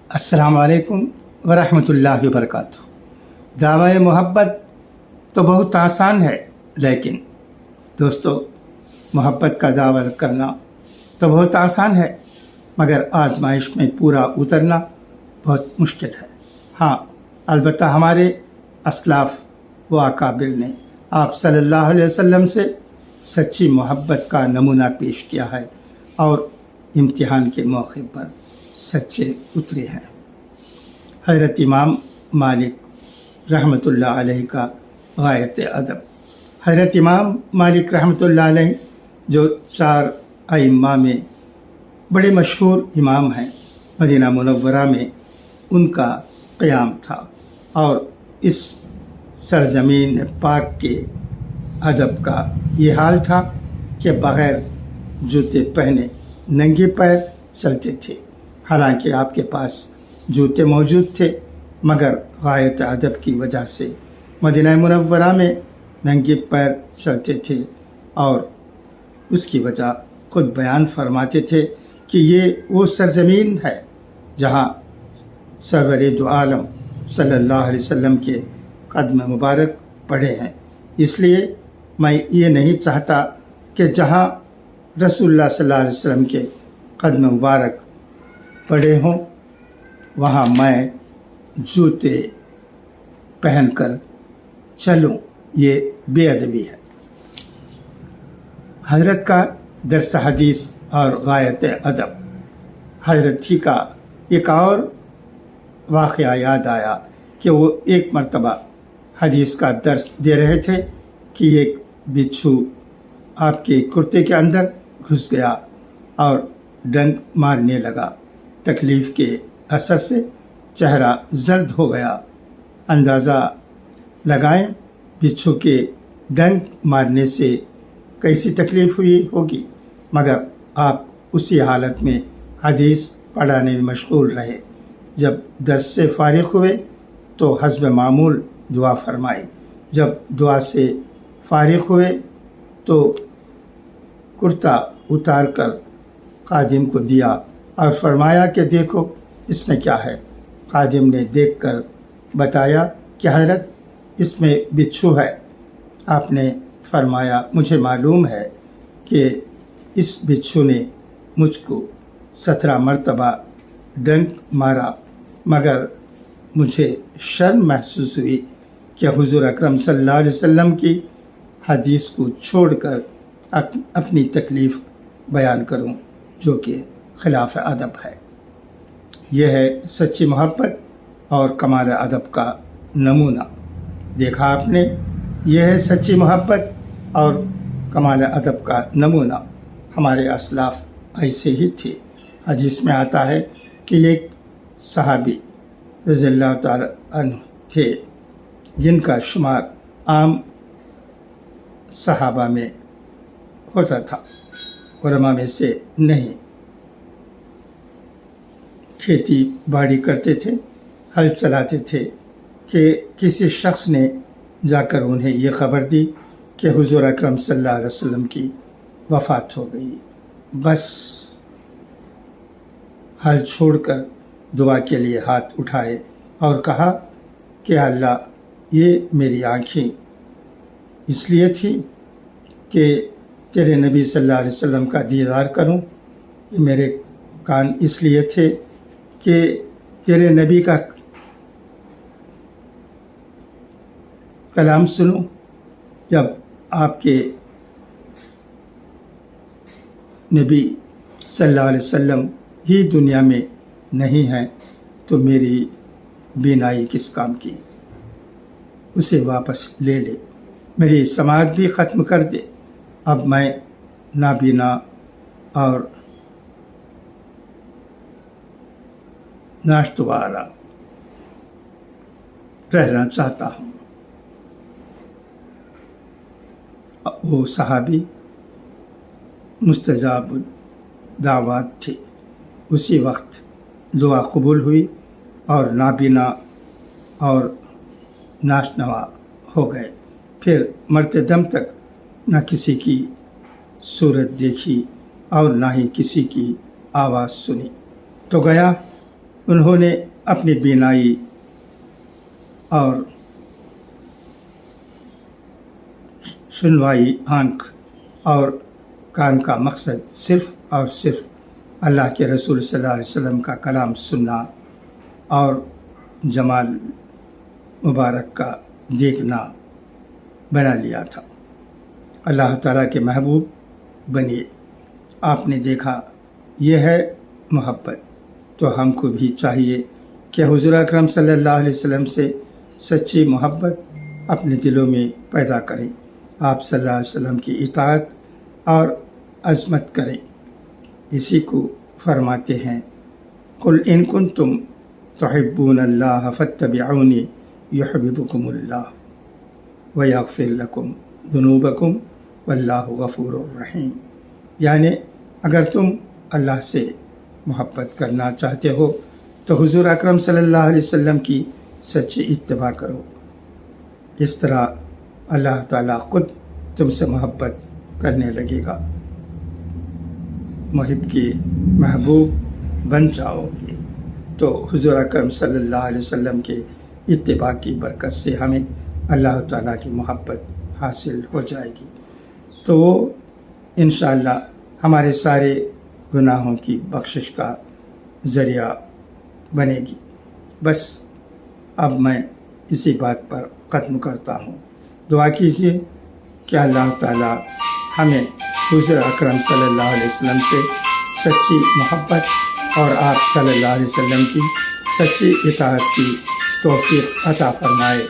السلام علیکم ورحمۃ اللہ وبرکاتہ۔ دعوی محبت تو بہت آسان ہے، لیکن دوستو محبت کا دعویٰ کرنا تو بہت آسان ہے، مگر آزمائش میں پورا اترنا بہت مشکل ہے۔ ہاں، البتہ ہمارے اسلاف و اکابر نے آپ صلی اللہ علیہ وسلم سے سچی محبت کا نمونہ پیش کیا ہے اور امتحان کے موقع پر سچے اترے ہیں۔ حضرت امام مالک رحمۃ اللہ علیہ کا غایت ادب۔ حضرت امام مالک رحمۃ اللہ علیہ جو 4 ائمہ میں بڑے مشہور امام ہیں، مدینہ منورہ میں ان کا قیام تھا، اور اس سرزمین پاک کے ادب کا یہ حال تھا کہ بغیر جوتے پہنے ننگے پیر چلتے تھے۔ حالانکہ آپ کے پاس جوتے موجود تھے، مگر غایت ادب کی وجہ سے مدینہ منورہ میں ننگے پیر چلتے تھے، اور اس کی وجہ خود بیان فرماتے تھے کہ یہ وہ سرزمین ہے جہاں سرور دو عالم صلی اللہ علیہ وسلم کے قدم مبارک پڑے ہیں۔ اس لیے میں یہ نہیں چاہتا کہ جہاں رسول اللہ صلی اللہ علیہ وسلم کے قدم مبارک پڑے ہوں وہاں میں جوتے پہن کر چلوں، یہ بے ادبی ہے۔ حضرت کا درس حدیث اور غایت ادب۔ حضرت ہی کا ایک اور واقعہ یاد آیا کہ وہ ایک مرتبہ حدیث کا درس دے رہے تھے کہ ایک بچھو آپ کے کرتے کے اندر گھس گیا اور ڈنک مارنے لگا۔ تکلیف کے اثر سے چہرہ زرد ہو گیا۔ اندازہ لگائیں بچھو کے ڈنک مارنے سے کیسی تکلیف ہوئی ہوگی، مگر آپ اسی حالت میں حدیث پڑھانے میں مشغول رہے۔ جب درس سے فارغ ہوئے تو حسب معمول دعا فرمائی۔ جب دعا سے فارغ ہوئے تو کرتا اتار کر خادم کو دیا اور فرمایا کہ دیکھو اس میں کیا ہے۔ خادم نے دیکھ کر بتایا کہ حضرت اس میں بچھو ہے۔ آپ نے فرمایا مجھے معلوم ہے کہ اس بچھو نے مجھ کو 17 مرتبہ ڈنک مارا، مگر مجھے شرم محسوس ہوئی کہ حضور اکرم صلی اللہ علیہ وسلم کی حدیث کو چھوڑ کر اپنی تکلیف بیان کروں، جو کہ خلاف ادب ہے۔ یہ ہے سچی محبت اور کمال ادب کا نمونہ۔ دیکھا آپ نے، یہ ہے سچی محبت اور کمال ادب کا نمونہ۔ ہمارے اسلاف ایسے ہی تھے۔ حدیث میں آتا ہے کہ ایک صحابی رضی اللہ تعالی عنہ تھے جن کا شمار عام صحابہ میں ہوتا تھا، علماء میں سے نہیں۔ کھیتی باڑی کرتے تھے، ہل چلاتے تھے کہ کسی شخص نے جا کر انہیں یہ خبر دی کہ حضور اکرم صلی اللہ علیہ وسلم کی وفات ہو گئی۔ بس ہل چھوڑ کر دعا کے لیے ہاتھ اٹھائے اور کہا کہ اللہ، یہ میری آنکھیں اس لیے تھی کہ تیرے نبی صلی اللہ علیہ وسلم کا دیدار کروں، یہ میرے کان اس لیے تھے کہ تیرے نبی کا کلام سنوں۔ جب آپ کے نبی صلی اللہ علیہ وسلم ہی دنیا میں نہیں ہیں تو میری بینائی کس کام کی؟ اسے واپس لے لے، میری سماعت بھی ختم کر دے۔ اب میں نابینا اور ناشتوارا رہنا چاہتا ہوں۔ وہ صحابی مستجاب دعوات تھے۔ اسی وقت دعا قبول ہوئی اور نابینا اور ناشنوا ہو گئے۔ پھر مرتے دم تک نہ کسی کی صورت دیکھی اور نہ ہی کسی کی آواز سنی۔ تو گیا انہوں نے اپنی بینائی اور سنوائی آنکھ اور کان کا مقصد صرف اور صرف اللہ کے رسول صلی اللہ علیہ وسلم کا کلام سننا اور جمال مبارک کا دیکھنا بنا لیا تھا۔ اللہ تعالیٰ کے محبوب بنیے، آپ نے دیکھا یہ ہے محبت، تو ہم کو بھی چاہیے کہ حضور اکرم صلی اللہ علیہ وسلم سے سچی محبت اپنے دلوں میں پیدا کریں، آپ صلی اللہ علیہ وسلم کی اطاعت اور عظمت کریں۔ اسی کو فرماتے ہیں قل ان کنتم تحبون اللہ فاتبعونی یحببکم اللہ ویغفر لکم ذنوبکم واللہ غفور الرحیم، یعنی اگر تم اللہ سے محبت کرنا چاہتے ہو تو حضور اکرم صلی اللہ علیہ وسلم کی سچی اتباع کرو، اس طرح اللہ تعالیٰ خود تم سے محبت کرنے لگے گا، محب کی محبوب بن جاؤ گے۔ تو حضور اکرم صلی اللہ علیہ وسلم کے اتباع کی برکت سے ہمیں اللہ تعالیٰ کی محبت حاصل ہو جائے گی، تو وہ انشاءاللہ ہمارے سارے گناہوں کی بخشش کا ذریعہ بنے گی۔ بس اب میں اسی بات پر ختم کرتا ہوں۔ دعا کیجیے کہ اللہ تعالیٰ ہمیں حضور اکرم صلی اللہ علیہ وسلم سے سچی محبت اور آپ صلی اللہ علیہ وسلم کی سچی اطاعت کی توفیق عطا فرمائے،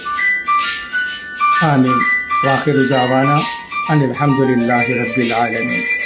آمین۔ وآخر دعوانا ان الحمد للہ رب العالمین۔